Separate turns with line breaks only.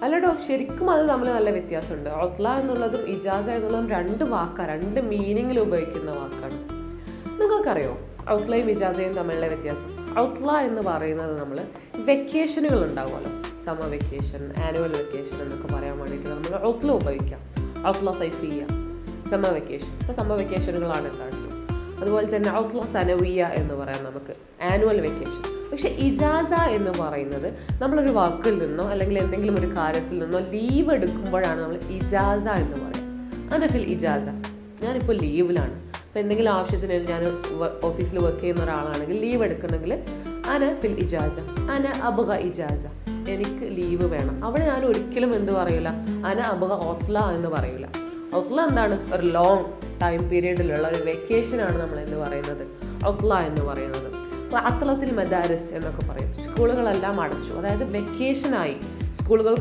അല്ലടോ, ശരിക്കും അത് തമ്മിൽ നല്ല വ്യത്യാസമുണ്ട്. ഔത്ല എന്നുള്ളതും ഇജാസ എന്നുള്ളതും രണ്ട് വാക്കാണ്, രണ്ട് മീനിങ്ങിൽ ഉപയോഗിക്കുന്ന വാക്കാണ്. നിങ്ങൾക്കറിയോ ഔത്ലയും ഇജാസയും തമ്മിലുള്ള വ്യത്യാസം? ഔത്ല എന്ന് പറയുന്നത് നമ്മൾ വെക്കേഷനുകൾ ഉണ്ടാവുമല്ലോ, സമ്മർ വെക്കേഷൻ, ആനുവൽ വെക്കേഷൻ എന്നൊക്കെ പറയാൻ വേണ്ടിയിട്ട് നമ്മൾ ഔത്ല ഉപയോഗിക്കാം. ഔത്ല സൈഫിയ, സമ്മർ വെക്കേഷൻ. ഇപ്പോൾ സമ്മർ വെക്കേഷനുകളാണ് ഉണ്ടാകുന്നത്. അതുപോലെ തന്നെ ഔത്ല സനവിയ എന്ന് പറയാം നമുക്ക്, ആനുവൽ വെക്കേഷൻ. പക്ഷെ ഇജാസ എന്ന് പറയുന്നത് നമ്മളൊരു വാക്കിൽ നിന്നോ അല്ലെങ്കിൽ എന്തെങ്കിലും ഒരു കാര്യത്തിൽ നിന്നോ ലീവ് എടുക്കുമ്പോഴാണ് നമ്മൾ ഇജാസ എന്ന് പറയുക. അനഫിൽ ഇജാസ, ഞാനിപ്പോൾ ലീവിലാണ്, അപ്പോൾ എന്തെങ്കിലും ആവശ്യത്തിന് ഞാൻ ഓഫീസിൽ വർക്ക് ചെയ്യുന്ന ഒരാളാണെങ്കിൽ ലീവ് എടുക്കണമെങ്കിൽ അനഫിൽ ഇജാസ, അന അബഗ ഇജാസ, എനിക്ക് ലീവ് വേണം. അവിടെ ഞാൻ ഒരിക്കലും എന്ത് പറയില്ല, അന അബഗ ഔത്ല എന്ന് പറയില്ല. ഔത്ല എന്താണ്? ഒരു ലോങ് ടൈം പീരീഡിലുള്ള ഒരു വെക്കേഷനാണ് നമ്മൾ എന്ത് പറയുന്നത്, ഔത്ല എന്ന് പറയുന്നത്. അപ്പോൾ അത്തലത്തിൽ മദാരിസ് എന്നൊക്കെ പറയും. സ്കൂളുകളെല്ലാം അടച്ചു, അതായത് വെക്കേഷനായി, സ്കൂളുകൾ